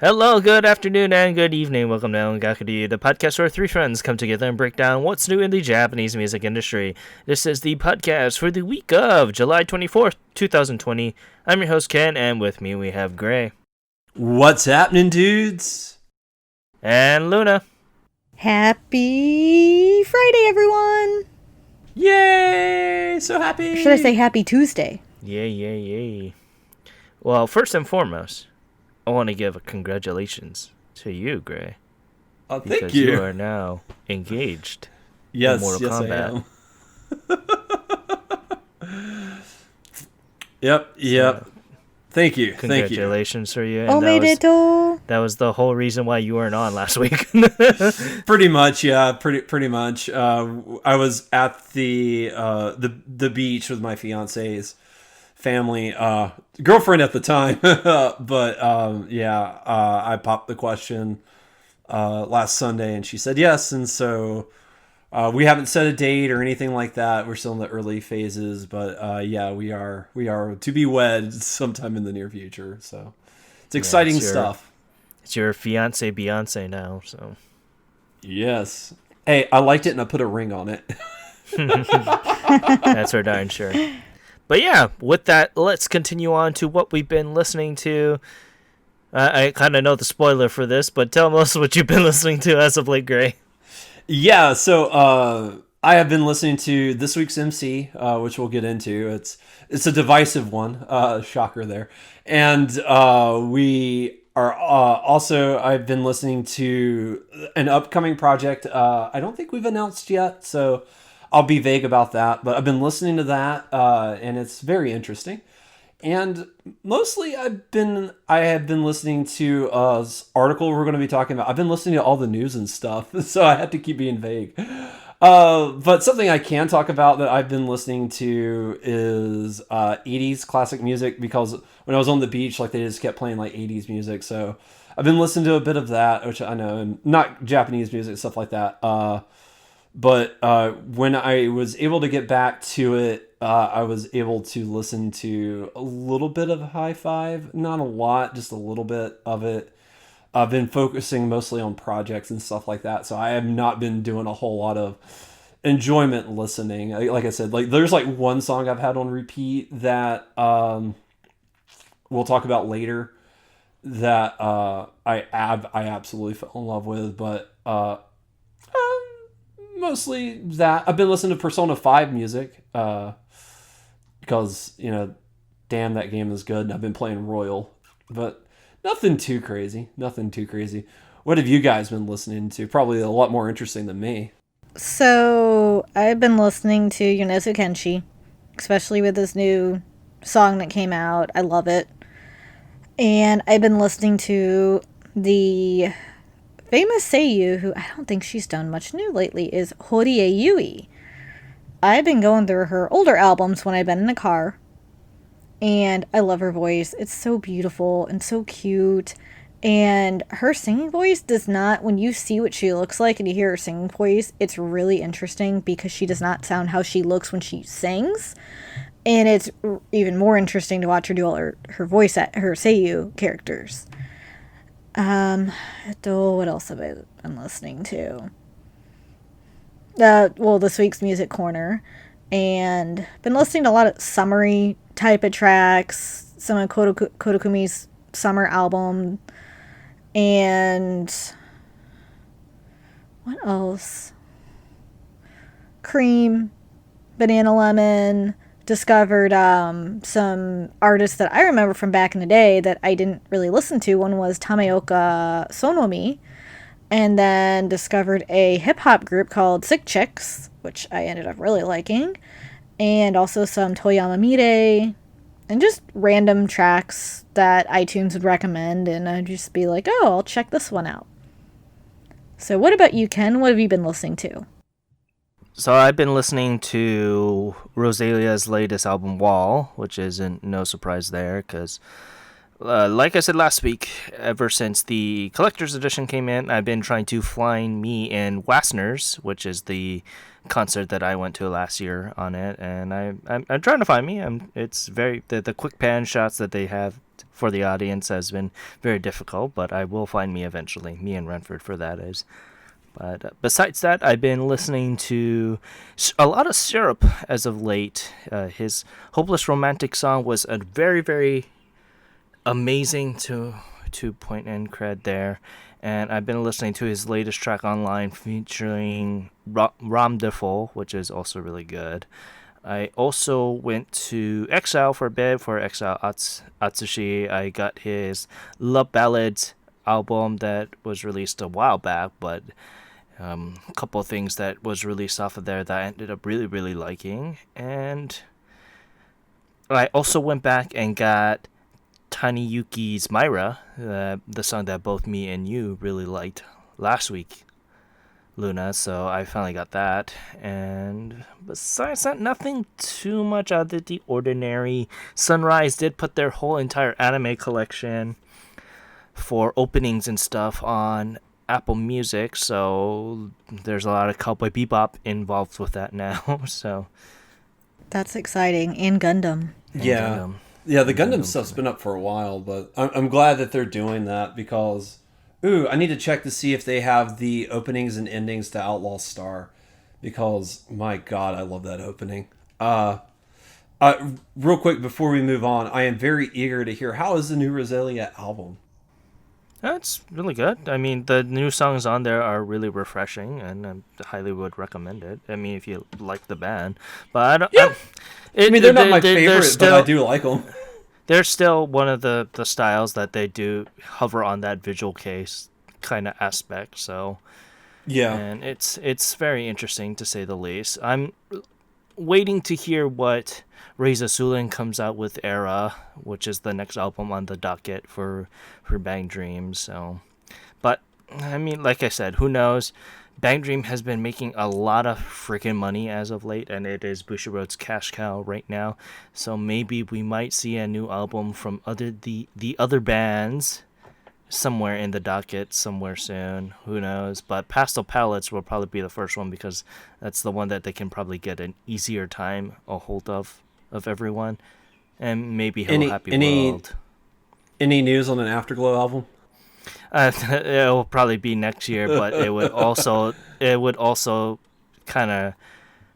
Hello, good afternoon, and good evening. Welcome to Ongakudu, the podcast where three friends come together and break down what's new in the Japanese music industry. This is the podcast for the week of July 24th, 2020. I'm your host, Ken, and with me we have Gray. What's happening, dudes? And Luna. Happy Friday, everyone! Yay! So happy! Or should I say Happy Tuesday? Yay. Well, first and foremost, I want to give a congratulations to you, Gray. Oh, thank because you. You are now engaged Yes, in Mortal Kombat. I am. Yep. Thank you. Congratulations for you. And Omedetou! that was the whole reason why you weren't on last week. Pretty much, yeah. Pretty much. I was at the beach with my fiance's family, girlfriend at the time, but I popped the question last Sunday, and she said yes, and so we haven't set a date or anything like that. We're still in the early phases, but we are to be wed sometime in the near future. So it's exciting stuff. It's your fiance Beyonce now, so yes. Hey, I liked it, and I put a ring on it. That's for darn sure. But yeah, with that, let's continue on to what we've been listening to. I kind of know the spoiler for this, but tell us what you've been listening to as of late, Gray. Yeah, so I have been listening to this week's MC, which we'll get into. It's a divisive one, shocker there. And we are also, I've been listening to an upcoming project. I don't think we've announced yet, so I'll be vague about that, but I've been listening to that, and it's very interesting. And mostly I have been listening to an article we're going to be talking about. I've been listening to all the news and stuff, so I have to keep being vague. But something I can talk about that I've been listening to is 80s classic music, because when I was on the beach, like, they just kept playing like 80s music. So I've been listening to a bit of that, which I know, and not Japanese music, stuff like that. But when I was able to get back to it, I was able to listen to a little bit of High Five. Not a lot, just a little bit of it. I've been focusing mostly on projects and stuff like that, so I have not been doing a whole lot of enjoyment listening. Like I said, like, there's like one song I've had on repeat that we'll talk about later that I absolutely fell in love with, but mostly that. I've been listening to Persona 5 music, because, damn, that game is good, and I've been playing Royal, but nothing too crazy. What have you guys been listening to? Probably a lot more interesting than me. So, I've been listening to Yonezu Kenshi, especially with this new song that came out. I love it. And I've been listening to the famous seiyuu, who I don't think she's done much new lately, is Horie Yui. I've been going through her older albums when I've been in a car, and I love her voice. It's so beautiful and so cute, and her singing voice does not, when you see what she looks like and you hear her singing voice, it's really interesting because she does not sound how she looks when she sings, and it's even more interesting to watch her do all her voice, her seiyuu characters. What else have I been listening to? This week's Music Corner, and been listening to a lot of summery type of tracks, some of Kodokumi's summer album, and what else? Cream, Banana Lemon. Discovered some artists that I remember from back in the day that I didn't really listen to. One was Tameoka Sonomi, and then discovered a hip-hop group called Sick Chicks, which I ended up really liking, and also some Toyama Mide, and just random tracks that iTunes would recommend, and I'd just be like, oh, I'll check this one out. So what about you, Ken? What have you been listening to? So I've been listening to Rosalia's latest album, Wall, which isn't no surprise there, because Like I said last week, ever since the collector's edition came in, I've been trying to find me in Wassner's, which is the concert that I went to last year on it, and I'm trying to find me. It's very the quick pan shots that they have for the audience has been very difficult, but I will find me eventually. Me and Renford for that is. But besides that, I've been listening to a lot of Syrup as of late. His Hopeless Romantic song was a very, very amazing to point and cred there. And I've been listening to his latest track online featuring Ram Defoe, which is also really good. I also went to Exile for a bit for Exile Atsushi. I got his Love Ballads album that was released a while back, but a couple of things that was released off of there that I ended up really, really liking. And I also went back and got Tiny Yuki's Myra, the song that both me and you really liked last week, Luna. So I finally got that. And besides that, nothing too much out of the ordinary. Sunrise did put their whole entire anime collection for openings and stuff on Apple Music, so there's a lot of Cowboy Bebop involved with that now. So That's exciting. And Gundam. Yeah. Gundam. Yeah, the Gundam stuff's been up for a while, but I'm glad that they're doing that because, I need to check to see if they have the openings and endings to Outlaw Star, because my God, I love that opening. Real quick before we move on, I am very eager to hear, how is the new Roselia album? That's really good. I mean, the new songs on there are really refreshing, and I highly would recommend it. I mean, if you like the band, but I don't. Yeah. They're not my favorite, but I do like them. They're still one of the styles that they do hover on that visual case kind of aspect. So Yeah. and it's very interesting to say the least. I'm waiting to hear what Reza Sulin comes out with Era, which is the next album on the docket for Bang Dream. So, but I mean, like I said, who knows? Bang Dream has been making a lot of freaking money as of late, and it is Bushiroad's cash cow right now. So maybe we might see a new album from the other bands somewhere in the docket somewhere soon. Who knows? But Pastel Palettes will probably be the first one because that's the one that they can probably get an easier time a hold of everyone. And maybe Hello Happy World. Any news on an Afterglow album? It will probably be next year, but it would also kind of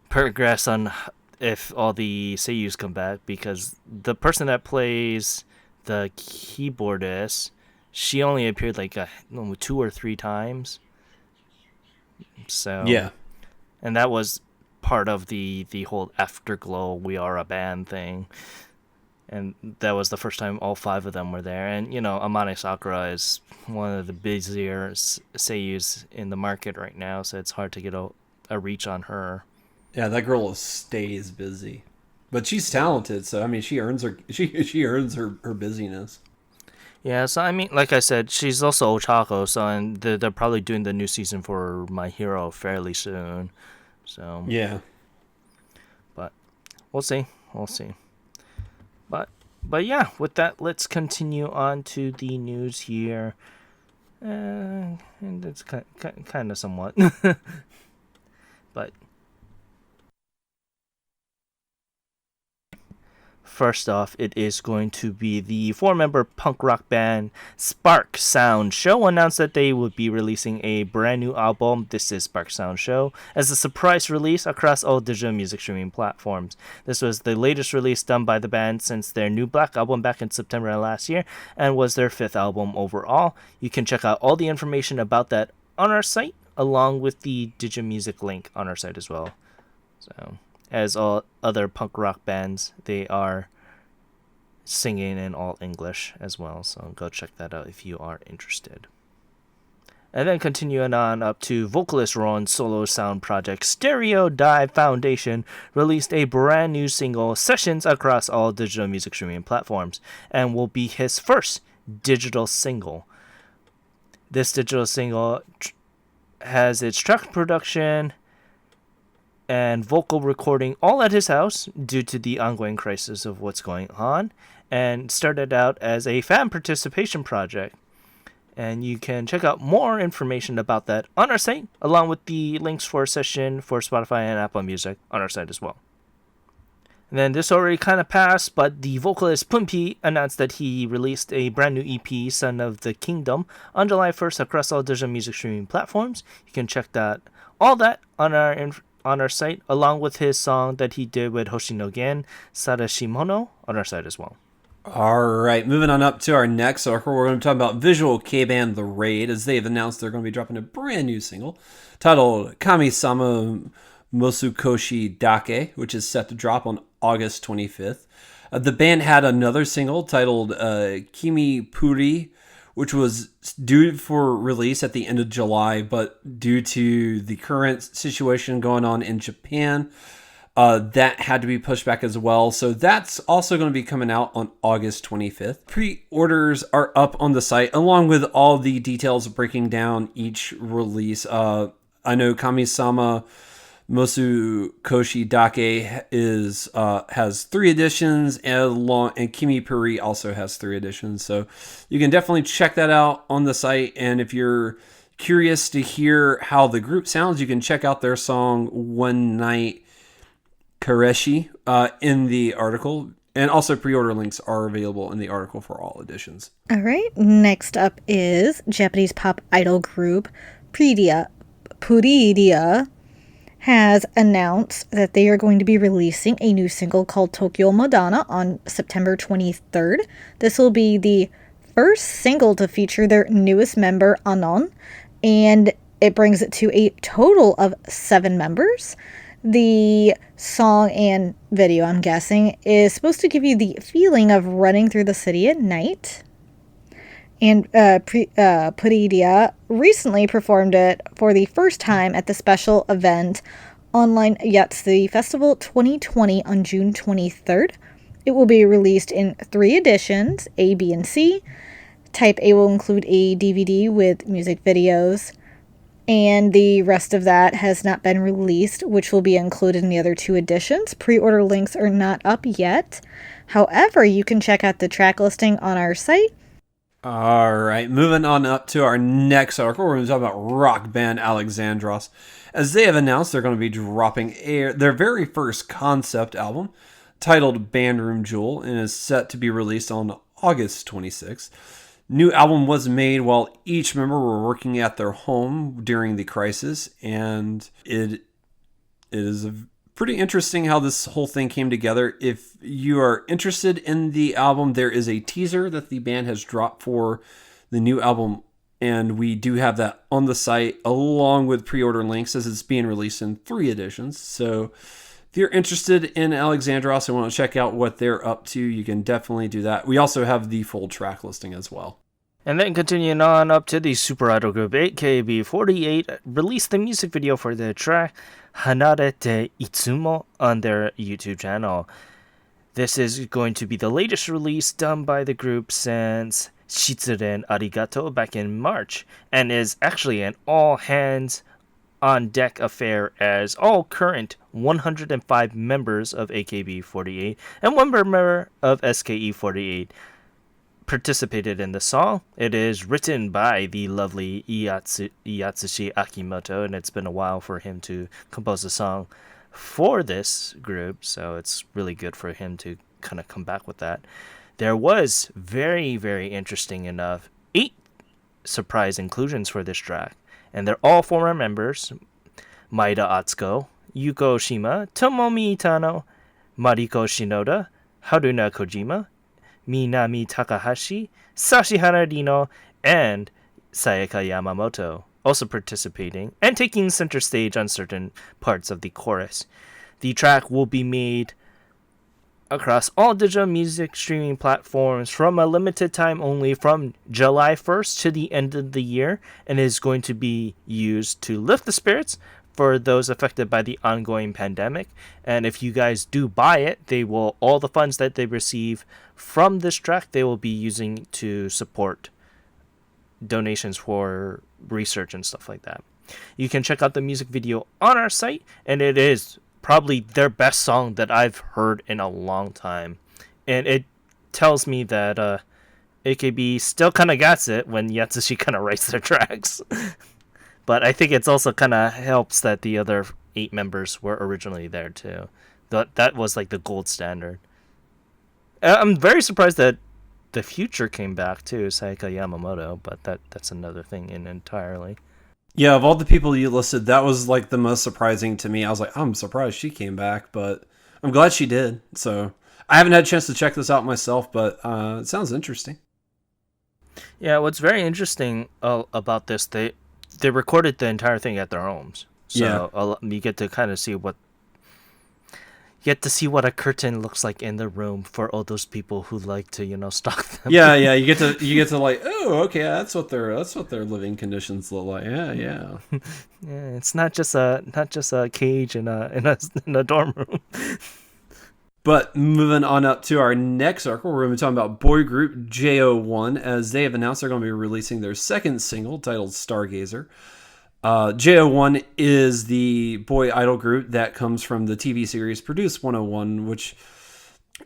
progress on if all the seiyus come back, because the person that plays the keyboardist, she only appeared like 2 or 3 times. So yeah, and that was part of the whole Afterglow We Are a Band thing. And that was the first time all 5 of them were there. And, Amane Sakura is one of the busier seiyus in the market right now, so it's hard to get a reach on her. Yeah, that girl stays busy. But she's talented, so, I mean, she earns her busyness. Yeah, so, I mean, like I said, she's also Ochako, so and they're probably doing the new season for My Hero fairly soon. So yeah. But we'll see. But yeah, with that, let's continue on to the news here. And it's kind of somewhat. But first off, it is going to be the 4-member punk rock band Spark Sound Show announced that they would be releasing a brand new album, This Is Spark Sound Show, as a surprise release across all digital music streaming platforms. This was the latest release done by the band since their new Black album back in September of last year, and was their 5th album overall. You can check out all the information about that on our site, along with the Digimusic link on our site as well. So, as all other punk rock bands, they are singing in all English as well, so go check that out if you are interested. And then continuing on up to vocalist Ron's solo sound project Stereo Dive Foundation released a brand new single, Sessions, across all digital music streaming platforms, and will be his first digital single. This digital single has its track production and vocal recording all at his house due to the ongoing crisis of what's going on, and started out as a fan participation project. And you can check out more information about that on our site, along with the links for a session for Spotify and Apple Music on our site as well. And then this already kind of passed, but the vocalist Punpi announced that he released a brand new EP, Son of the Kingdom, on July 1st across all digital music streaming platforms. You can check all that on our site, along with his song that he did with Hoshino Gen, Sadashimono, on our site as well. All right, moving on up to our next article, we're going to talk about visual K-band The Raid, as they've announced they're going to be dropping a brand new single titled Kami-sama Mosukoshi Dake, which is set to drop on August 25th. The band had another single titled Kimi Puri, which was due for release at the end of July, but due to the current situation going on in Japan, that had to be pushed back as well. So that's also going to be coming out on August 25th. Pre-orders are up on the site, along with all the details breaking down each release. I know Kami-sama Mosukoshi Dake has 3 editions, and Kimi Puri also has 3 editions. So you can definitely check that out on the site. And if you're curious to hear how the group sounds, you can check out their song One Night Kareshi in the article. And also pre-order links are available in the article for all editions. All right. Next up is Japanese pop idol group Puridia has announced that they are going to be releasing a new single called Tokyo Madonna on September 23rd. This will be the first single to feature their newest member, Anon, and it brings it to a total of 7 members. The song and video, I'm guessing, is supposed to give you the feeling of running through the city at night. And Puridia recently performed it for the first time at the special event Online Yatsu Festival 2020 on June 23rd. It will be released in 3 editions, A, B, and C. Type A will include a DVD with music videos, and the rest of that has not been released, which will be included in the other 2 editions. Pre-order links are not up yet. However, you can check out the track listing on our site. All right, moving on up to our next article, we're going to talk about rock band Alexandros. As they have announced, they're going to be dropping their very first concept album, titled Bandroom Jewel, and is set to be released on August 26th. New album was made while each member were working at their home during the crisis, and it is pretty interesting how this whole thing came together. If you are interested in the album, there is a teaser that the band has dropped for the new album, and we do have that on the site along with pre-order links, as it's being released in 3 editions. So if you're interested in Alexandros and want to check out what they're up to, you can definitely do that. We also have the full track listing as well. And then continuing on up to the super idol group AKB48 released the music video for their track Hanarete Itsumo on their YouTube channel. This is going to be the latest release done by the group since Shitsuren Arigato back in March, and is actually an all hands on deck affair, as all current 105 members of AKB48 and 1 member of SKE48 participated in the song. It is written by the lovely Yatsushi Akimoto, and it's been a while for him to compose a song for this group, so it's really good for him to kind of come back with that. There was very, very interesting enough 8 surprise inclusions for this track, and they're all former members: Maeda Atsuko, Yuko Oshima, Tomomi Itano, Mariko Shinoda, Haruna Kojima, Minami Takahashi, Sashihara Rino, and Sayaka Yamamoto, also participating and taking center stage on certain parts of the chorus. The track will be made across all digital music streaming platforms from a limited time only from July 1st to the end of the year, and is going to be used to lift the spirits for those affected by the ongoing pandemic. And if you guys do buy it, all the funds that they receive from this track, they will be using to support donations for research and stuff like that. You can check out the music video on our site, and it is probably their best song that I've heard in a long time. And it tells me that AKB still kind of gets it when Yatsushi kind of writes their tracks. But I think it's also kind of helps that the other 8 members were originally there too. That was like the gold standard. I'm very surprised that the Future came back too, Sayaka Yamamoto, but that's another thing entirely. Yeah, of all the people you listed, that was like the most surprising to me. I was like, I'm surprised she came back, but I'm glad she did. So I haven't had a chance to check this out myself, but it sounds interesting. Yeah, what's very interesting about this, they recorded the entire thing at their homes, so you get to kind of see what a curtain looks like in the room for all those people who like to stalk them. Yeah, you get to like, oh, okay, that's what their living conditions look like. Yeah. Yeah, it's not just a cage in a dorm room. But moving on up to our next article, we're going to be talking about boy group JO1, as they have announced they're going to be releasing their second single titled Stargazer. JO1 is the boy idol group that comes from the TV series Produce 101, which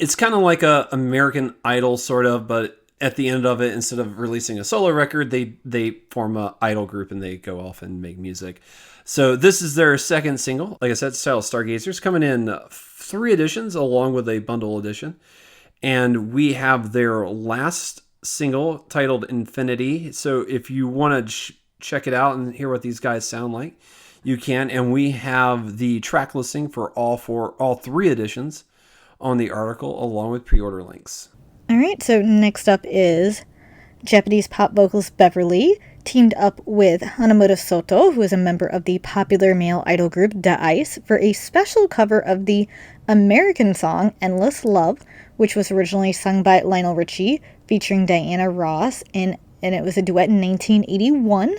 it's kind of like a American Idol sort of, but at the end of it, instead of releasing a solo record, they form a idol group and they go off and make music. So this is their second single. Like I said, it's titled Stargazers, coming in 3 editions along with a bundle edition. And we have their last single titled Infinity. So if you want to check it out and hear what these guys sound like, you can. And we have the track listing for all 3 editions on the article, along with pre-order links. All right, so next up is Japanese pop vocalist Beverly teamed up with Hanamoto Soto, who is a member of the popular male idol group Da-Ice, for a special cover of the American song Endless Love, which was originally sung by Lionel Richie, featuring Diana Ross, and it was a duet in 1981.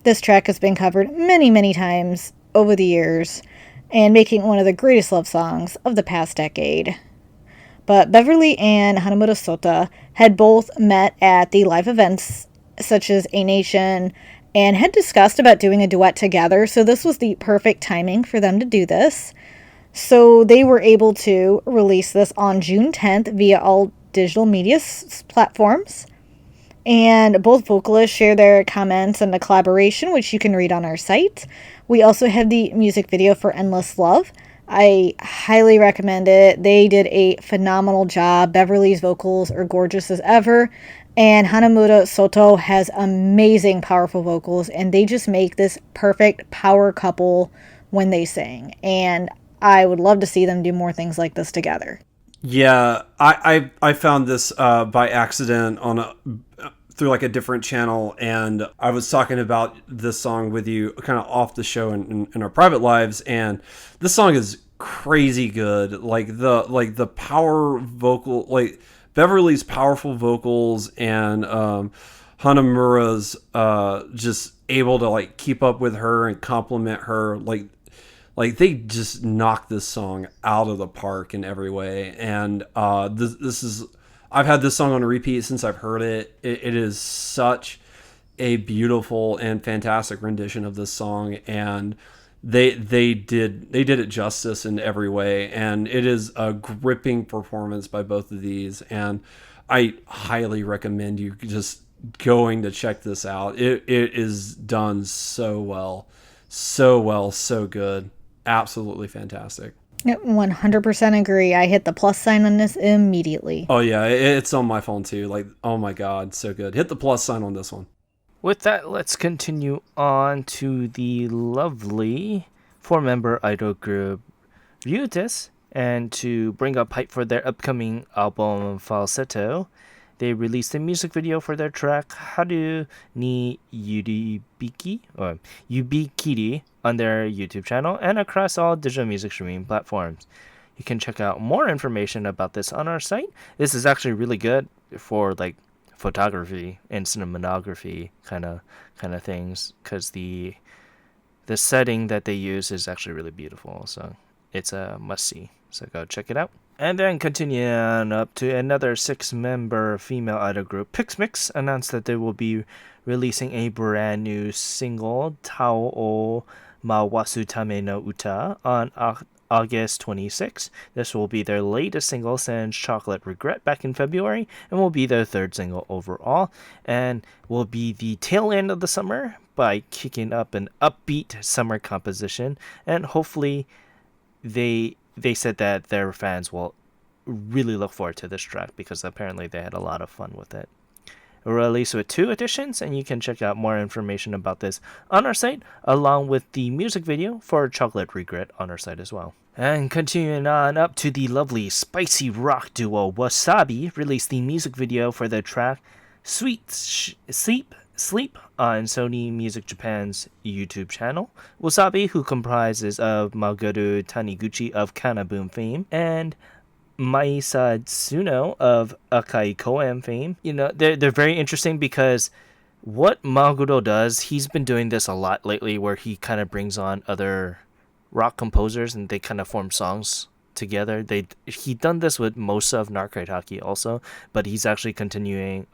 This track has been covered many, many times over the years, and making one of the greatest love songs of the past decade. But Beverly and Hanamoto Soto had both met at the live events such as A Nation and had discussed about doing a duet together, so this was the perfect timing for them to do this. So they were able to release this on June 10th via all digital media platforms. And both vocalists share their comments on the collaboration, which you can read on our site. We also have the music video for Endless Love. I highly recommend it. They did a phenomenal job. Beverly's vocals are gorgeous as ever. And Hanamoto Soto has amazing, powerful vocals. And they just make this perfect power couple when they sing. And I would love to see them do more things like this together. Yeah, I found this by accident through like a different channel, and I was talking about this song with you kind of off the show in our private lives, and this song is crazy good. Like the power vocal, like Beverly's powerful vocals, and Hanamura's just able to like keep up with her and compliment her. Like they just knocked this song out of the park in every way, and this is. I've had this song on repeat since I've heard it. It is such a beautiful and fantastic rendition of this song, and they did it justice in every way, and it is a gripping performance by both of these, and I highly recommend you just going to check this out. It is done so well, so good, absolutely fantastic. 100% agree. I hit the plus sign on this immediately. Oh yeah, it's on my phone too. Like, oh my god, so good. Hit the plus sign on this one. With that, let's continue on to the lovely 4-member idol group Ryutis, and to bring up hype for their upcoming album Falsetto, they released a music video for their track Haru ni Yuribiki or Yubikiri on their YouTube channel and across all digital music streaming platforms. You can check out more information about this on our site. This is actually really good for like photography and cinematography kind of things, because the setting that they use is actually really beautiful. So it's a must see. So go check it out. And then continuing on up to another 6-member female idol group, Pixmix announced that they will be releasing a brand new single, Tao o Mawasutame no Uta, on August 26. This will be their latest single since Chocolate Regret back in February, and will be their third single overall, and will be the tail end of the summer by kicking up an upbeat summer composition, and hopefully they said that their fans will really look forward to this track because apparently they had a lot of fun with it. Released with 2 editions, and you can check out more information about this on our site, along with the music video for Chocolate Regret on our site as well. And continuing on up to the lovely spicy rock duo Wasabi, released the music video for their track Sleep on Sony Music Japan's YouTube channel. Wasabi, who comprises of Magoru Taniguchi of Kanaboom fame and Maisa Tsuno of Akai Koen fame. They're very interesting because what Maguro does, he's been doing this a lot lately where he kind of brings on other rock composers and they kind of form songs together. He done this with Mosa of Narcade Hockey also, but he's actually continuing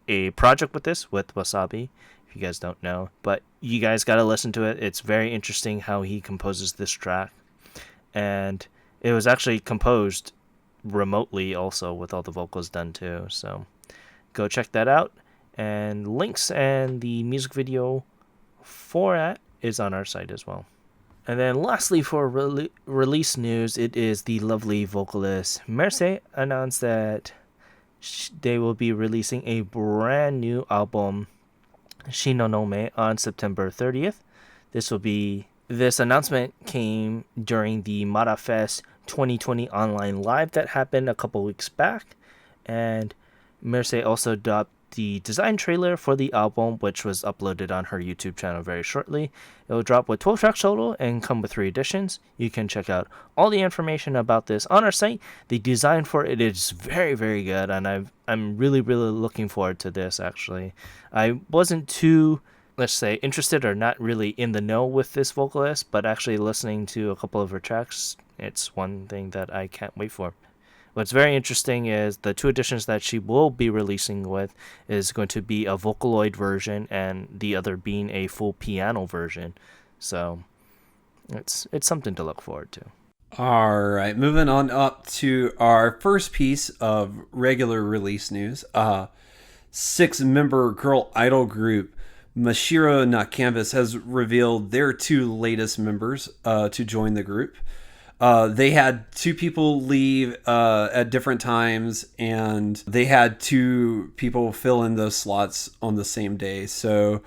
a project with Wasabi, if you guys don't know. But you guys got to listen to it. It's very interesting how he composes this track. And it was actually composed remotely also with all the vocals done too. So go check that out. And links and the music video for that is on our site as well. And then lastly for release news, it is the lovely vocalist Merce announced that they will be releasing a brand new album, Shinonome, on September 30th. This announcement came during the Mara Fest 2020 online live that happened a couple weeks back, and Merce also dropped the design trailer for the album, which was uploaded on her YouTube channel very shortly. It will drop with 12 tracks total and come with 3 editions. You can check out all the information about this on our site. The design for it is very, very good, and I'm really, really looking forward to this, actually. I wasn't too, let's say, interested or not really in the know with this vocalist, but actually listening to a couple of her tracks, it's one thing that I can't wait for. What's very interesting is the 2 editions that she will be releasing with is going to be a Vocaloid version and the other being a full piano version. So it's something to look forward to. All right, moving on up to our first piece of regular release news. 6-member girl idol group Mashiro na Canvas has revealed their 2 latest members to join the group. They had 2 people leave at different times, and they had 2 people fill in those slots on the same day. So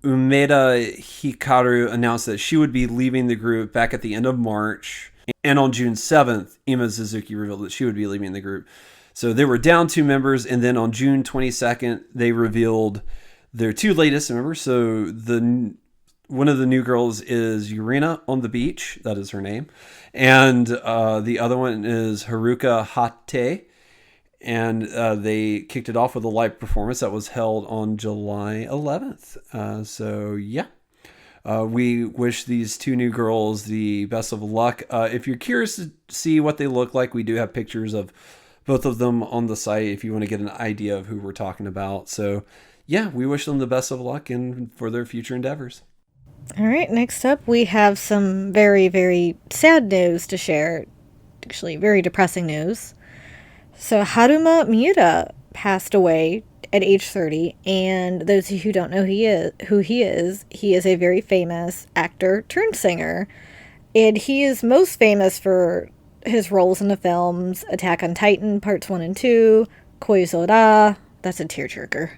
Umeda Hikaru announced that she would be leaving the group back at the end of March. And on June 7th, Ima Suzuki revealed that she would be leaving the group. So they were down 2 members, and then on June 22nd, they revealed their 2 latest members. So one of the new girls is Yurina on the Beach. That is her name. And the other one is Haruka Hate. And they kicked it off with a live performance that was held on July 11th. So, yeah. We wish these 2 new girls the best of luck. If you're curious to see what they look like, we do have pictures of both of them on the site if you want to get an idea of who we're talking about. So, yeah, we wish them the best of luck and for their future endeavors. All right, next up we have some very, very sad news to share. Actually, very depressing news. So Haruma Miura passed away at age 30, and those who don't know who he is a very famous actor turned singer. And he is most famous for his roles in the films Attack on Titan Parts 1 and 2, Koizora, that's a tearjerker,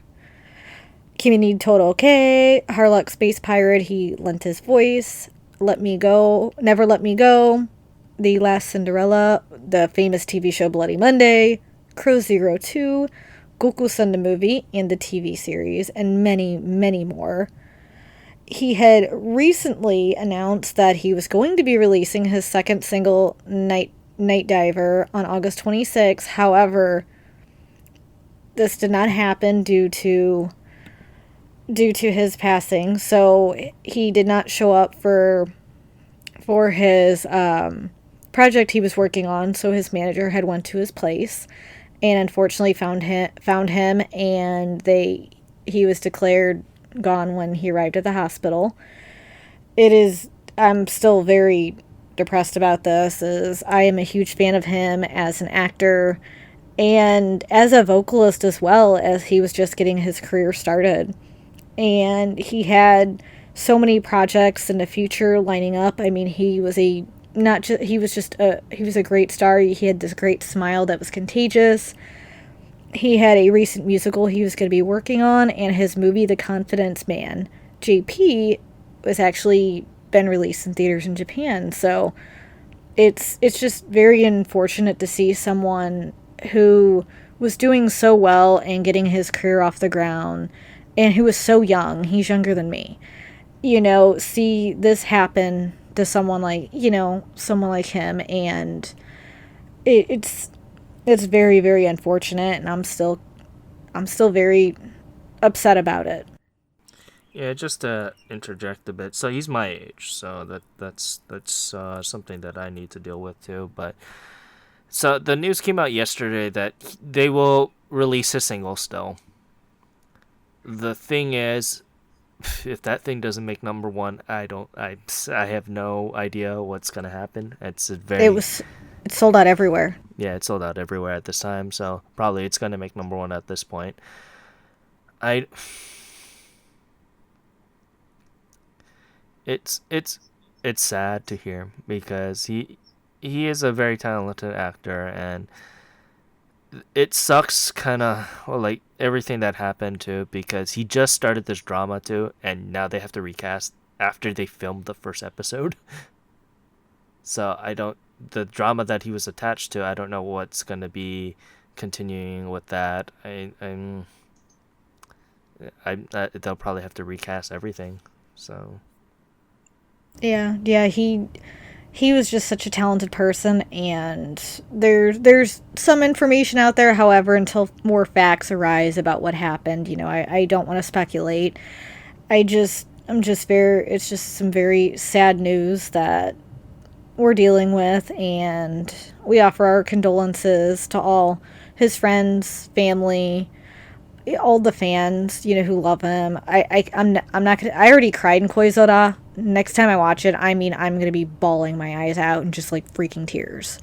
Kimi ni Toroke, Harlock Space Pirate, he lent his voice, Let Me Go, Never Let Me Go, The Last Cinderella, the famous TV show Bloody Monday, Crow Zero 2, Goku-san the movie and the TV series, and many, many more. He had recently announced that he was going to be releasing his second single, Night Diver, on August 26. However, this did not happen due to his passing, so he did not show up for his project he was working on, so his manager had went to his place and unfortunately found him, and he was declared gone when he arrived at the hospital. I'm still very depressed about this, as I am a huge fan of him as an actor and as a vocalist as well, as he was just getting his career started. And he had so many projects in the future lining up. I mean, he was a great star. He had this great smile that was contagious. He had a recent musical he was going to be working on, and his movie The Confidence Man, JP, was actually been released in theaters in Japan. So it's just very unfortunate to see someone who was doing so well and getting his career off the ground, and who was so young. He's younger than me. See this happen to someone like him, and it's very, very unfortunate, and I'm still very upset about it. Yeah, just to interject a bit. So he's my age, so that's something that I need to deal with too. But so the news came out yesterday that they will release a single still. The thing is, if that thing doesn't make number one, I have no idea what's gonna happen. It's sold out everywhere. Yeah, it's sold out everywhere at this time, so probably it's gonna make number one at this point. It's sad to hear, because he is a very talented actor, and it sucks kind of, well, like everything that happened too, because he just started this drama too, and now they have to recast after they filmed the first episode. So the drama that he was attached to, I don't know what's gonna be continuing with that. They'll probably have to recast everything. So yeah, he was just such a talented person, and there's some information out there. However, until more facts arise about what happened, I don't want to speculate. It's just some very sad news that we're dealing with, and we offer our condolences to all his friends, family, all the fans, who love him. I'm not gonna. I already cried in Koizora. Next time I watch it, I'm gonna be bawling my eyes out and just like freaking tears.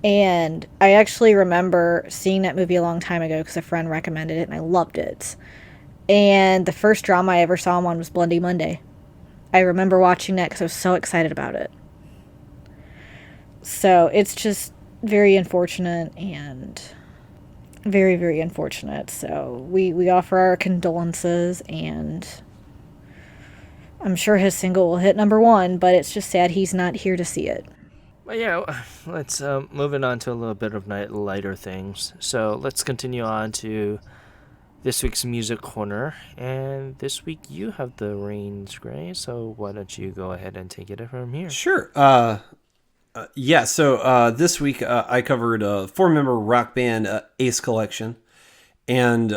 And I actually remember seeing that movie a long time ago because a friend recommended it, and I loved it. And the first drama I ever saw him on was Bloody Monday. I remember watching that because I was so excited about it. So it's just very unfortunate, and very, very unfortunate. So we offer our condolences, and I'm sure his single will hit number one, but it's just sad he's not here to see it. But yeah, let's moving on to a little bit of lighter things. So let's continue on to this week's music corner, and this week you have the reins, Gray. So why don't you go ahead and take it from here? Sure. So this week I covered a 4-member rock band, Ace Collection, and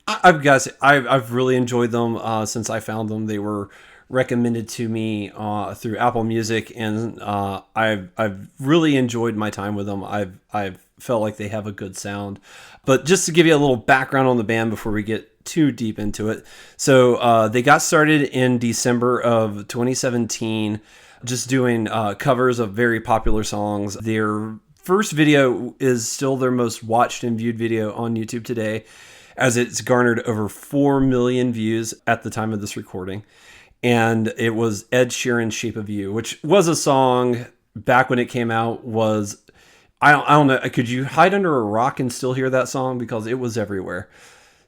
I've really enjoyed them since I found them. They were recommended to me through Apple Music, and I've really enjoyed my time with them. I've felt like they have a good sound. But just to give you a little background on the band before we get too deep into it, so they got started in December of 2017. Just doing covers of very popular songs. Their first video is still their most watched and viewed video on YouTube today, as it's garnered over 4 million views at the time of this recording. And it was Ed Sheeran's Shape of You, which was a song back when it came out. I don't know, could you hide under a rock and still hear that song? Because it was everywhere.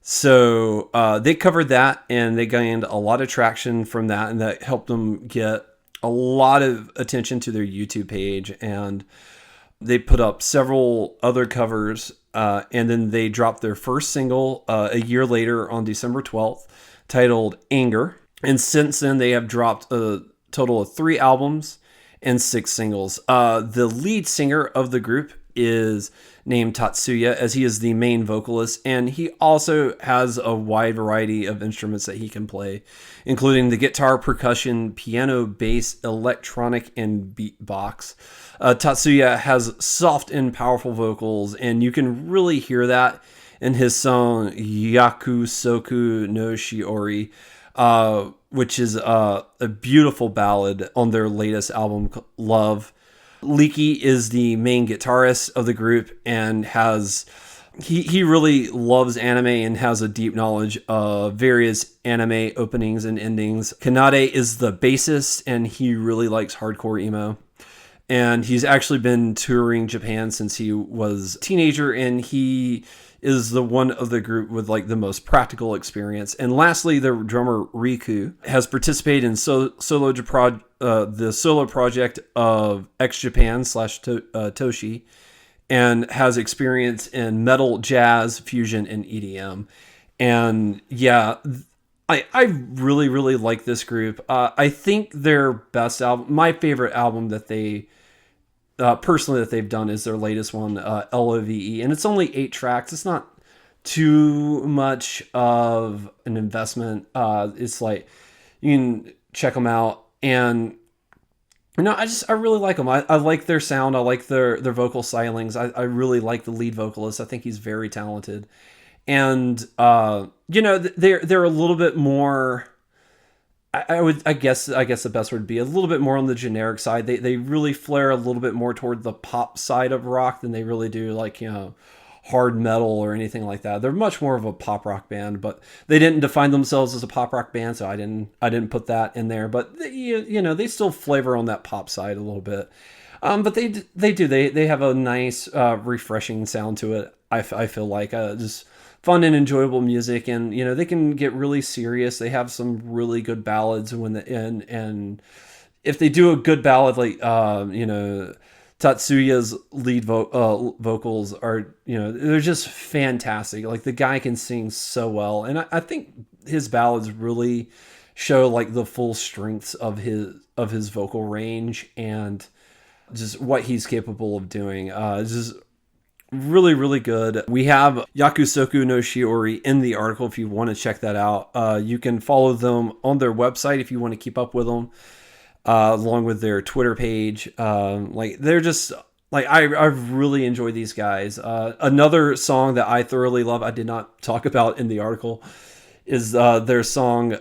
So they covered that, and they gained a lot of traction from that, and that helped them get a lot of attention to their YouTube page, and they put up several other covers, and then they dropped their first single a year later on December 12th, titled Anger. And since then, they have dropped a total of 3 albums and 6 singles. The lead singer of the group is named Tatsuya, as he is the main vocalist, and he also has a wide variety of instruments that he can play, including the guitar, percussion, piano, bass, electronic, and beatbox. Tatsuya has soft and powerful vocals, and you can really hear that in his song Yaku Soku no Shiori, which is a beautiful ballad on their latest album, Love. Leaky is the main guitarist of the group and he really loves anime and has a deep knowledge of various anime openings and endings. Kanade is the bassist and he really likes hardcore emo. And he's actually been touring Japan since he was a teenager, and he is the one of the group with like the most practical experience. And lastly, the drummer Riku has participated in the solo project of X Japan / Toshi, and has experience in metal, jazz, fusion, and EDM. And yeah, I really, really like this group. I think their best album, my favorite album that they personally that they've done, is their latest one, Love, and it's only 8 tracks. It's not too much of an investment. It's like you can check them out, and I really like them. I like their sound. I like their vocal stylings. I really like the lead vocalist. I think he's very talented, and they're a little bit more. I guess the best word would be a little bit more on the generic side. They really flare a little bit more toward the pop side of rock than they really do like, hard metal or anything like that. They're much more of a pop rock band, but they didn't define themselves as a pop rock band, so I didn't put that in there. But they still flavor on that pop side a little bit. But they have a nice refreshing sound to it. I feel like just fun and enjoyable music, and they can get really serious. They have some really good ballads and if they do a good ballad, like Tatsuya's lead vocals are they're just fantastic. Like, the guy can sing so well, and I think his ballads really show like the full strengths of his vocal range and just what he's capable of doing. Just really, really good. We have Yakusoku no Shiori in the article if you want to check that out. You can follow them on their website if you want to keep up with them, along with their Twitter page. They're just like, I really enjoy these guys. Another song that I thoroughly love, I did not talk about in the article, is their song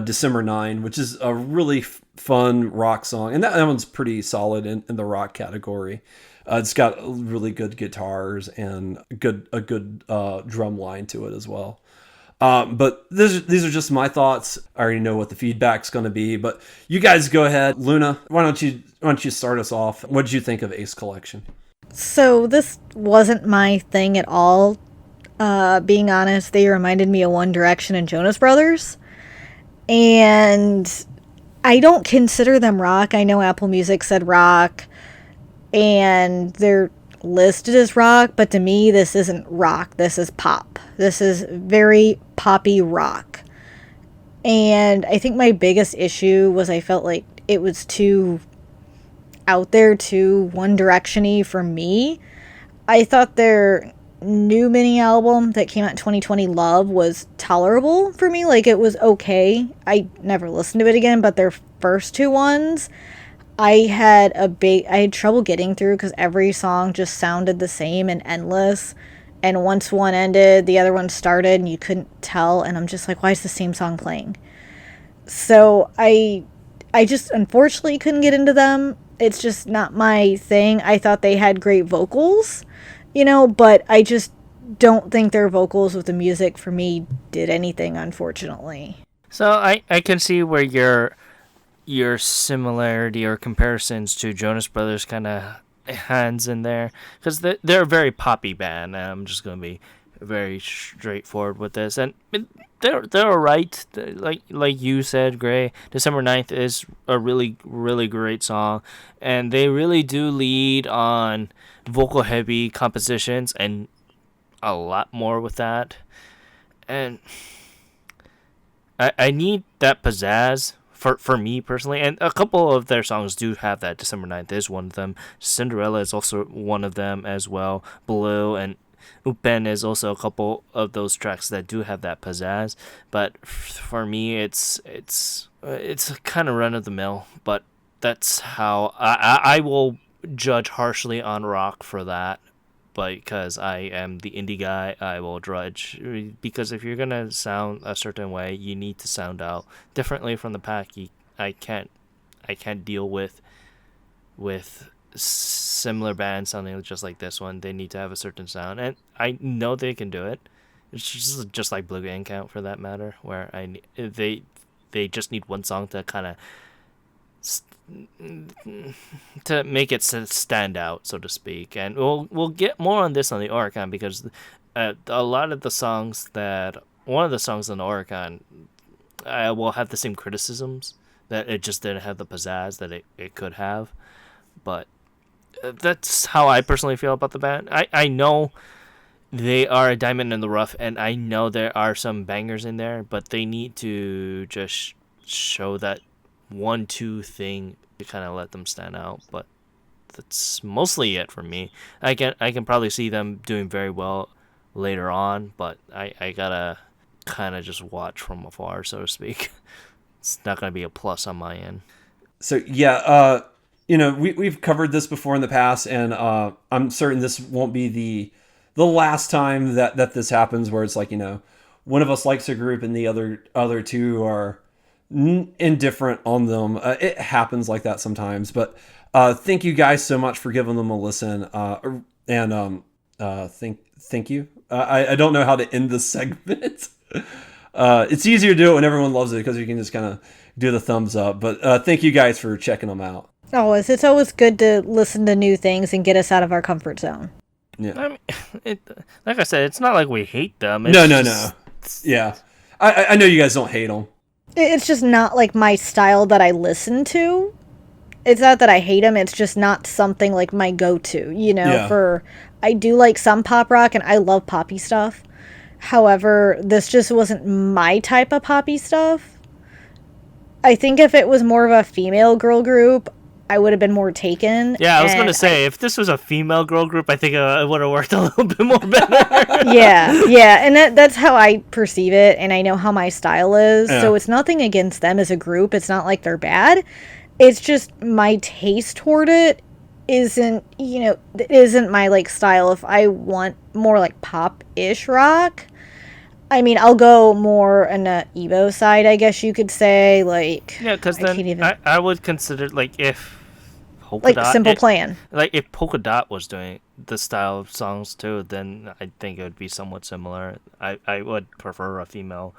December 9, which is a really fun rock song, and that one's pretty solid in the rock category. It's got really good guitars and a good drum line to it as well. But these are just my thoughts. I already know what the feedback's going to be, but you guys go ahead. Luna, why don't you start us off? What did you think of Ace Collection? So this wasn't my thing at all. Being honest, they reminded me of One Direction and Jonas Brothers, and I don't consider them rock. I know Apple Music said rock, and they're listed as rock, but to me this isn't rock. This is pop. This is very poppy rock. And I think my biggest issue was I felt like it was too out there, too One Direction-y for me. I thought their new mini album that came out in 2020, Love, was tolerable for me. Like, it was okay. I never listened to it again, but their first 2 ones, I had trouble getting through because every song just sounded the same and endless. And once one ended, the other one started, and you couldn't tell. And I'm just like, why is the same song playing? So I just unfortunately couldn't get into them. It's just not my thing. I thought they had great vocals, but I just don't think their vocals with the music for me did anything, unfortunately. So I can see where your similarity or comparisons to Jonas Brothers kind of hands in there, because they're a very poppy band. I'm just going to be very straightforward with this, and they're all right. Like you said, Gray, December 9th is a really, really great song, and they really do lead on vocal heavy compositions and a lot more with that. And I need that pizzazz for me personally, and a couple of their songs do have that. December 9th is one of them. Cinderella is also one of them as well. Blue and Upen is also a couple of those tracks that do have that pizzazz. But for me, it's kind of run of the mill. But that's how I will judge harshly on rock for that. Because I am the indie guy, I will judge. Because if you're gonna sound a certain way, you need to sound out differently from the pack. I can't deal with similar bands sounding just like this one. They need to have a certain sound, and I know they can do it. It's just like Blue Gang Count for that matter, where they just need one song to kind of to make it stand out, so to speak. And we'll get more on this on the Oricon, because a lot of the songs that one of the songs on the Oricon will have the same criticisms, that it just didn't have the pizzazz that it could have. But that's how I personally feel about the band. I know they are a diamond in the rough, and I know there are some bangers in there, but they need to just show that 1-2 thing to kind of let them stand out. But that's mostly it for me. I can probably see them doing very well later on, but I gotta kind of just watch from afar, so to speak. It's not gonna be a plus on my end. So yeah, we've covered this before in the past, and I'm certain this won't be the last time that this happens, where it's like, one of us likes a group and the other two are indifferent on them. It happens like that sometimes, but thank you guys so much for giving them a listen. And thank you. I don't know how to end this segment. It's easier to do it when everyone loves it, because you can just kind of do the thumbs up. But thank you guys for checking them out. It's always good to listen to new things and get us out of our comfort zone. Yeah. I mean, like I said, it's not like we hate them. No. Yeah. I know you guys don't hate them. It's just not like my style that I listen to. It's not that I hate them, it's just not something like my go-to, Yeah. I do like some pop rock, and I love poppy stuff. However, this just wasn't my type of poppy stuff. I think if it was more of a female girl group, I would have been more taken. Yeah, I was going to say, if this was a female girl group, I think it would have worked a little bit more better. yeah, and that's how I perceive it, and I know how my style is, Yeah. so it's nothing against them as a group. It's not like they're bad. It's just my taste toward it isn't my, like, style. If I want more, like, pop-ish rock, I mean, I'll go more on the emo side, I guess you could say. Like, Yeah, because then I would consider, like, if Polka Dot, Simple Plan. Like, if Polka Dot was doing the style of songs too, then I think it would be somewhat similar. I would prefer a female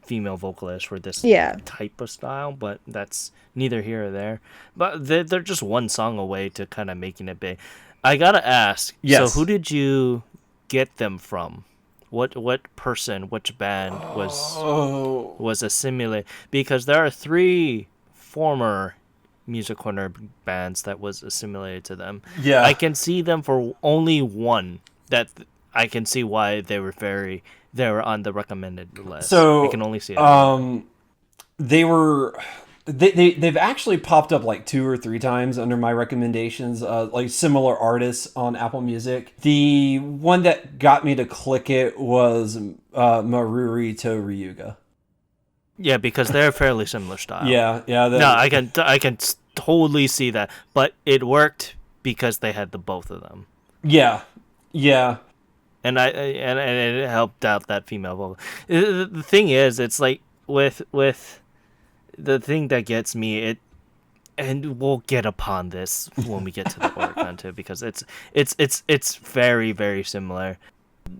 vocalist for this type of style, but that's neither here or there. But they're just one song away to kind of making it big. I gotta ask, Yes. so who did you get them from? Which band was assimilated? Because there are 3 former Music Corner bands that was assimilated to them. Yeah. I can see them for only one. That I can see why they were on the recommended list. So I can only see it. They've actually popped up like 2 or 3 times under my recommendations, like similar artists on Apple Music. The one that got me to click it was Maruri to Ryuga. Yeah, because they're fairly similar style. Yeah. No, I can totally see that, but it worked because they had the both of them. Yeah. And it helped out that female vocal. The thing is, it's like with the thing that gets me, and we'll get upon this when we get to the Oricon too, because it's very, very similar.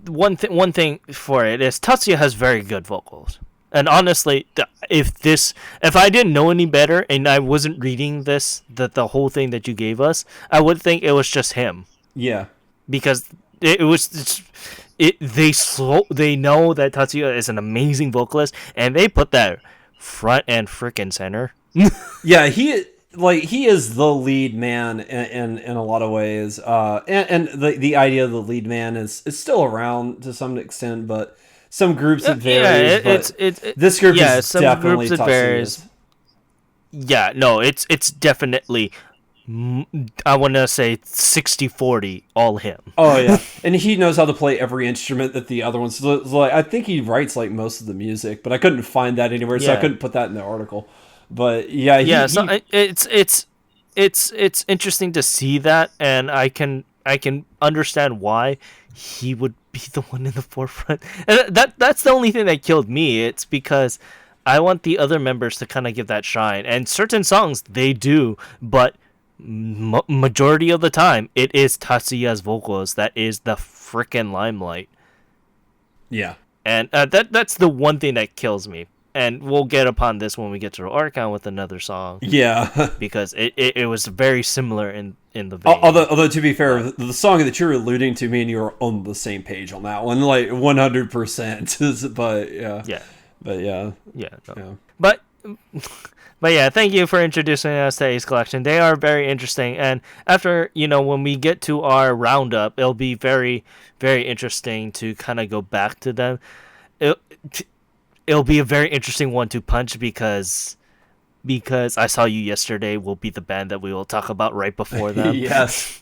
One thing for it is Tatsuya has very good vocals. And honestly, if I didn't know any better and I wasn't reading the whole thing that you gave us, I would think it was just him. Yeah. Because they know that Tatsuya is an amazing vocalist, and they put that front and frickin' center. Yeah, he is the lead man in a lot of ways. And the idea of the lead man is still around to some extent, but some groups it varies. Yeah, this group is some definitely groups it Tatsuya's. varies. Yeah, no, it's definitely, I want to say 60-40, all him. Oh yeah, and he knows how to play every instrument that the other ones. Like I think he writes like most of the music, but I couldn't find that anywhere, so I Yeah. couldn't put that in the article. But yeah, Yeah, so it's interesting to see that, and I can understand why he would be the one in the forefront. And that's the only thing that killed me. It's because I want the other members to kind of give that shine, and certain songs they do, but majority of the time it is Tatsuya's vocals that is the frickin' limelight. yeah, And that's the one thing that kills me. And we'll get upon this when we get to Archon with another song, yeah. because it was very similar in the vein. Although to be fair, the song that you're alluding to, me and you are on the same page on that one, like 100%. But yeah, Yeah, but yeah, yeah, no. yeah. But yeah, thank you for introducing us to Ace Collection. They are very interesting, and after, when we get to our roundup, it'll be very, very interesting to kind of go back to them. It'll be a very interesting one to punch, because I Saw You Yesterday will be the band that we will talk about right before them. Yes.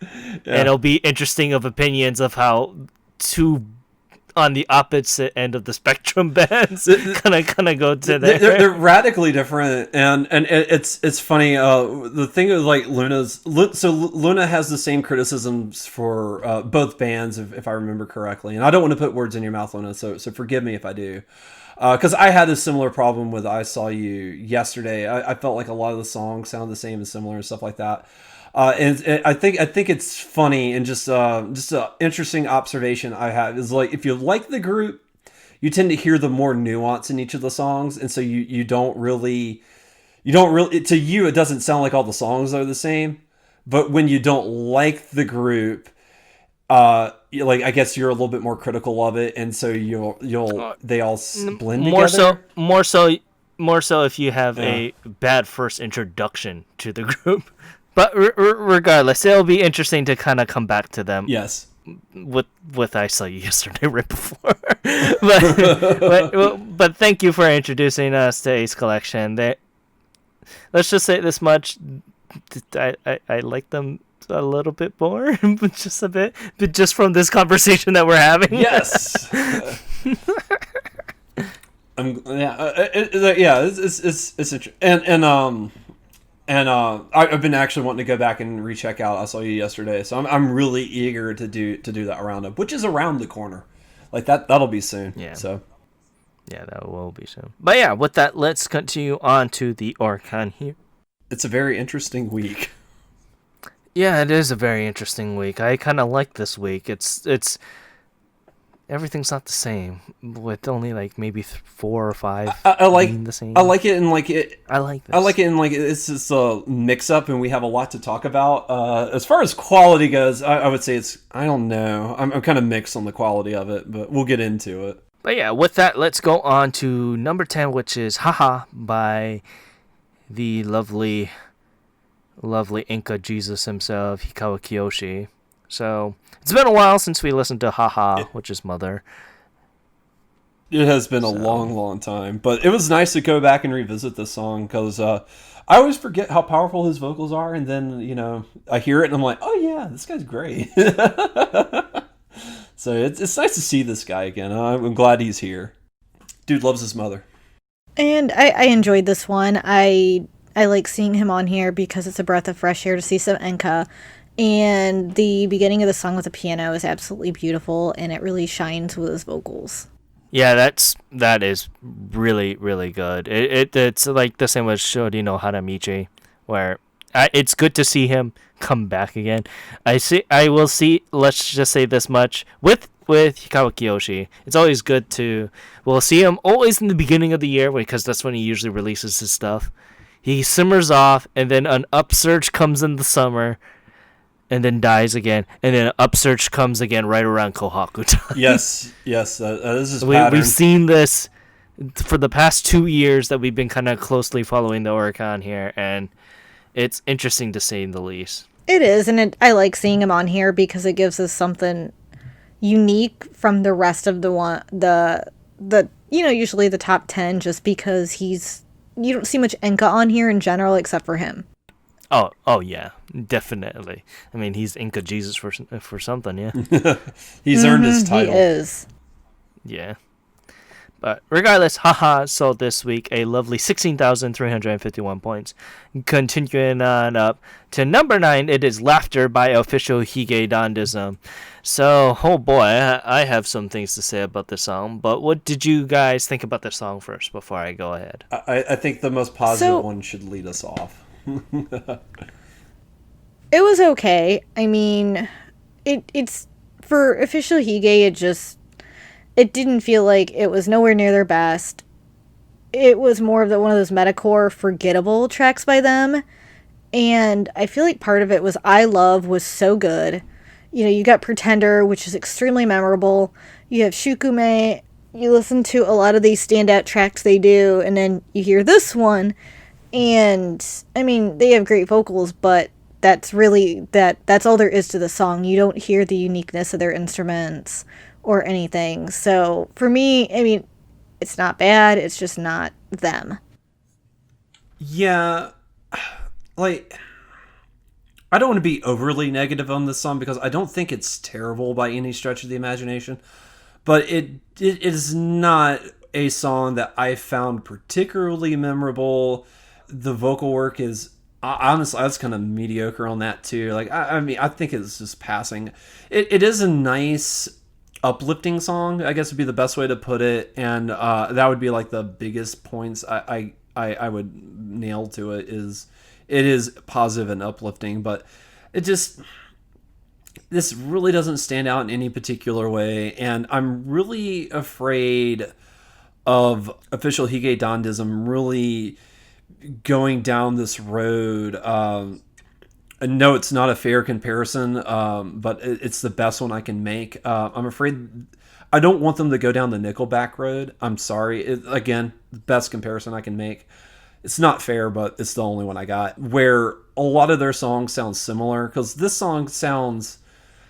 And it'll be interesting of opinions of how two on the opposite end of the spectrum bands kind of go to there. They're radically different, and it's funny. The thing is, like, Luna has the same criticisms for both bands, if I remember correctly. And I don't want to put words in your mouth, Luna, so forgive me if I do. Because I had a similar problem with I Saw You Yesterday. I felt like a lot of the songs sound the same and similar and stuff like that. And I think it's funny, and just an interesting observation I have is, like, if you like the group, you tend to hear the more nuance in each of the songs, and so you don't really to you it doesn't sound like all the songs are the same. But when you don't like the group, like, I guess you're a little bit more critical of it, and so they all blend together. More so if you have a bad first introduction to the group. But regardless, it'll be interesting to kind of come back to them. Yes. With I Saw You Yesterday right before. but thank you for introducing us to Ace Collection. Let's just say this much: I like them a little bit more, but just a bit, but just from this conversation that we're having. Yes. It's interesting, and I've been actually wanting to go back and recheck out I Saw You Yesterday, so I'm really eager to do that roundup, which is around the corner. Like that'll be soon. Yeah. So. Yeah, that will be soon. But yeah, with that, let's continue on to the Archon here. It's a very interesting week. Yeah, it is a very interesting week. I kind of like this week. It's everything's not the same, with only like maybe 4 or 5 I like being the same. I like it, and like it. I like this. I like it, and like it's just a mix up, and we have a lot to talk about. As far as quality goes, I would say it's, I don't know. I'm kind of mixed on the quality of it, but we'll get into it. But yeah, with that, let's go on to number 10, which is Haha by the lovely Inca Jesus himself, Hikawa Kiyoshi. So, it's been a while since we listened to Haha, which is Mother. It has been a long time, but it was nice to go back and revisit this song, because I always forget how powerful his vocals are, and then, I hear it and I'm like, oh yeah, this guy's great. So it's nice to see this guy again. I'm glad he's here. Dude loves his mother. And I enjoyed this one. I like seeing him on here because it's a breath of fresh air to see some Enka. And the beginning of the song with the piano is absolutely beautiful, and it really shines with his vocals. Yeah, that is really, really good. It's like the same with Shori no Haramichi, where it's good to see him come back again. Let's just say this much, with Hikawa Kiyoshi, it's always good we'll see him always in the beginning of the year, because that's when he usually releases his stuff. He simmers off, and then an upsurge comes in the summer, and then dies again, and then an upsurge comes again right around Kohaku time. Yes, this is pattern. We've seen this for the past 2 years that we've been kind of closely following the Oricon here, and it's interesting to say the least. It is, and I like seeing him on here because it gives us something unique from the rest of the usually the top 10, just because he's you don't see much Enka on here in general except for him. Oh yeah, definitely. I mean, he's Inca Jesus for something, yeah. He's earned his title. He is. Yeah. But regardless, Haha sold this week a lovely 16,351 points. Continuing on up to number 9, it is Laughter by Official Hige Dandism. So, oh boy, I have some things to say about this song, but what did you guys think about the song first before I go ahead? I think the most positive one should lead us off. It was okay. I mean, it's for Official Hige, it didn't feel like it was nowhere near their best. It was more of one of those metacore forgettable tracks by them. And I feel like part of it was I Love was so good. You know, you got Pretender, which is extremely memorable. You have Shukume. You listen to a lot of these standout tracks they do, and then you hear this one. And, I mean, they have great vocals, but that's really, that's all there is to the song. You don't hear the uniqueness of their instruments or anything. So for me, I mean, it's not bad. It's just not them. Yeah, like, I don't want to be overly negative on this song because I don't think it's terrible by any stretch of the imagination, but it is not a song that I found particularly memorable. The vocal work is honestly, I was kind of mediocre on that too. Like, I mean, I think it's just passing. It is a nice uplifting song, I guess would be the best way to put it, and that would be like the biggest points I would nail to it is positive and uplifting, but this really doesn't stand out in any particular way, and I'm really afraid of Official Hige Dandism really going down this road. No, it's not a fair comparison, but it's the best one I can make. I'm afraid I don't want them to go down the Nickelback road. I'm sorry. Again, the best comparison I can make. It's not fair, but it's the only one I got. Where a lot of their songs sound similar, because this song sounds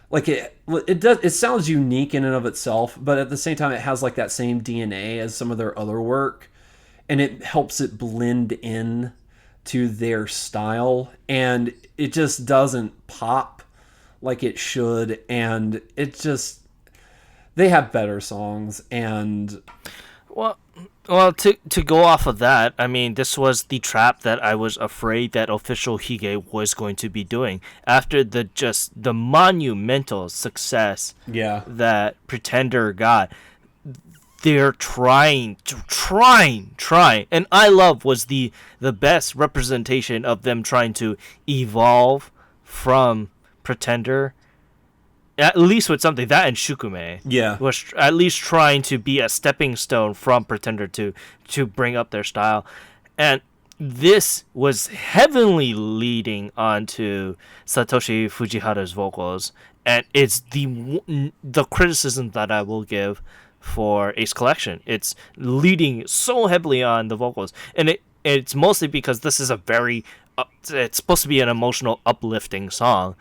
like it sounds unique in and of itself, but at the same time, it has like that same DNA as some of their other work, and it helps it blend in to their style, and it just doesn't pop like it should, and they have better songs. And well, to go off of that, I mean, this was the trap that I was afraid that Official Hige was going to be doing after the monumental success that Pretender got. They're trying, and I Love was the best representation of them trying to evolve from Pretender, at least with something. That and Shukume was at least trying to be a stepping stone from Pretender to bring up their style, and this was heavily leading onto Satoshi Fujihara's vocals, and it's the criticism that I will give for Ace Collection. It's leading so heavily on the vocals, and it's mostly because this is a very it's supposed to be an emotional, uplifting song,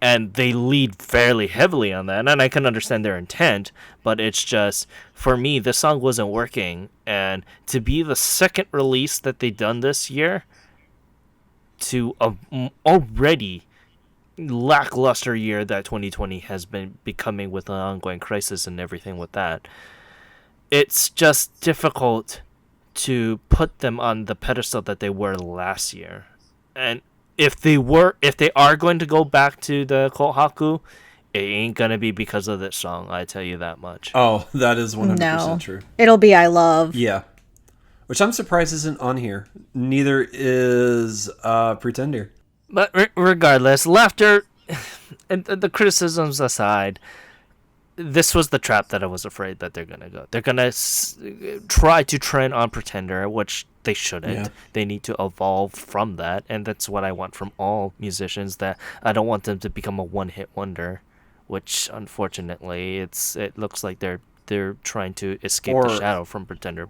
and they lead fairly heavily on that, and I can understand their intent, but it's just, for me, the song wasn't working, and to be the second release that they done this year to already lackluster year that 2020 has been becoming with an ongoing crisis and everything with that, it's just difficult to put them on the pedestal that they were last year. And if they are going to go back to the Kohaku, it ain't gonna be because of this song, I tell you that much. Oh, that is 100% true. It'll be I Love. Yeah. Which I'm surprised isn't on here. Neither is Pretender. But regardless, Laughter, and the criticisms aside, this was the trap that I was afraid that they're going to go. They're going to try to trend on Pretender, which they shouldn't. Yeah. They need to evolve from that, and that's what I want from all musicians, that I don't want them to become a one-hit wonder, which, unfortunately, it looks like they're trying to escape the shadow from Pretender,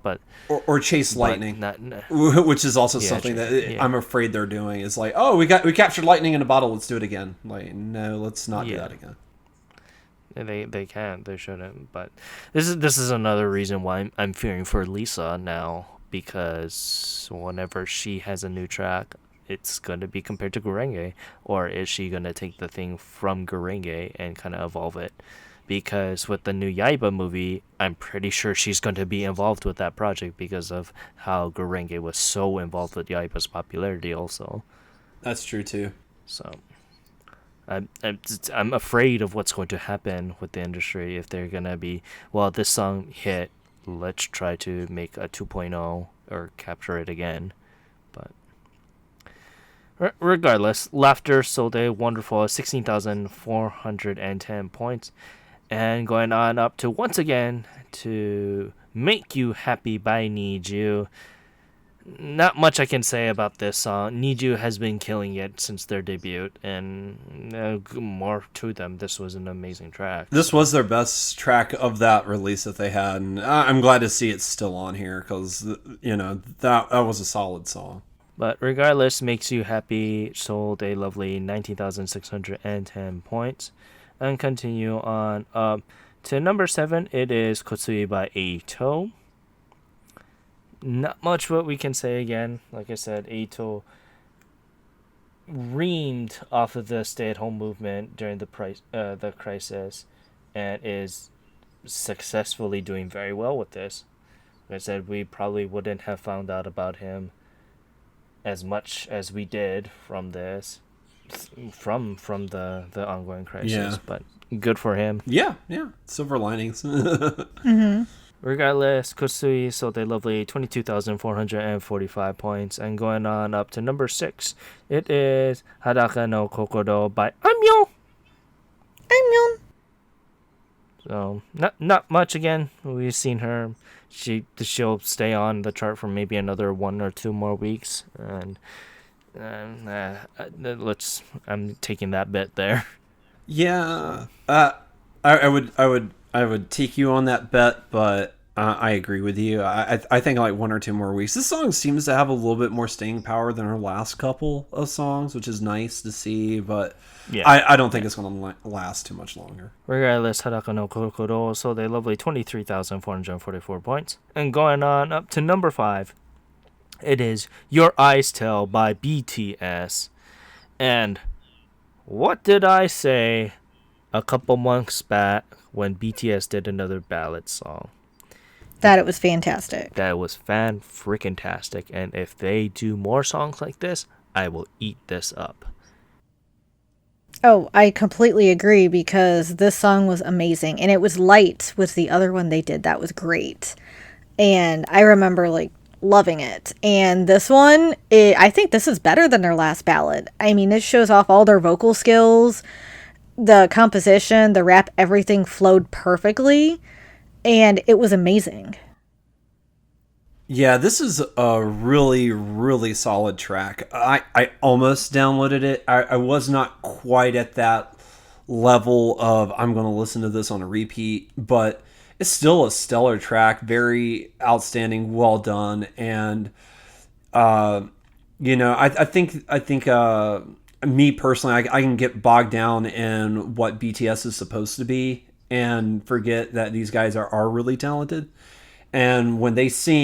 or chase lightning, which is also something that I'm afraid they're doing. Is like, oh, we captured lightning in a bottle, let's do it again. Like, no, let's not do that again. They can't, they shouldn't. But this is another reason why I'm fearing for Lisa now, because whenever she has a new track, it's going to be compared to Gurenge, or is she going to take the thing from Gurenge and kind of evolve it? Because with the new Yaiba movie, I'm pretty sure she's going to be involved with that project because of how Gurenge was so involved with Yaiba's popularity also. That's true too. So I'm afraid of what's going to happen with the industry if they're going to be, well, this song hit, let's try to make a 2.0 or capture it again. But regardless, Laughter sold a wonderful 16,410 points. And going on up to, once again, to Make You Happy by Need You. Not much I can say about this song. Need You has been killing it since their debut, and more to them. This was an amazing track. This was their best track of that release that they had, and I'm glad to see it's still on here because that was a solid song. But regardless, Makes You Happy sold a lovely 19,610 points. And continue on up to number 7. It is Kotsui by Eito. Not much what we can say again. Like I said, Eito reamed off of the stay-at-home movement during the crisis, and is successfully doing very well with this. Like I said, we probably wouldn't have found out about him as much as we did from this, from the ongoing crisis. But good for him. Yeah, silver linings. Regardless, Kotsui sold a lovely 22,445 points. And going on up to number 6, it is Hadaka no Kokoro by Aimyon. So not much again. We've seen her. She'll stay on the chart for maybe another 1 or 2 more weeks, and I'm taking that bet there. Yeah, I would take you on that bet, but I agree with you. I think like 1 or 2 more weeks. This song seems to have a little bit more staying power than her last couple of songs, which is nice to see, but yeah, I don't think it's going to last too much longer. Regardless, Hadaka no Kokoro sold a lovely 23,444 points. And going on up to number 5, it is Your Eyes Tell by BTS. And what did I say a couple months back when BTS did another ballad song? That it was fantastic. That was fan-freaking-tastic. And if they do more songs like this, I will eat this up. Oh, I completely agree, because this song was amazing. And it was light with the other one they did. That was great. And I remember, loving it. And this one, I think this is better than their last ballad. I mean, this shows off all their vocal skills. The composition, the rap, everything flowed perfectly. And it was amazing. Yeah, this is a really, really solid track. I almost downloaded it. I was not quite at that level of I'm going to listen to this on a repeat, but it's still a stellar track, very outstanding, well done, and I think me personally, I can get bogged down in what BTS is supposed to be and forget that these guys are really talented. And when they sing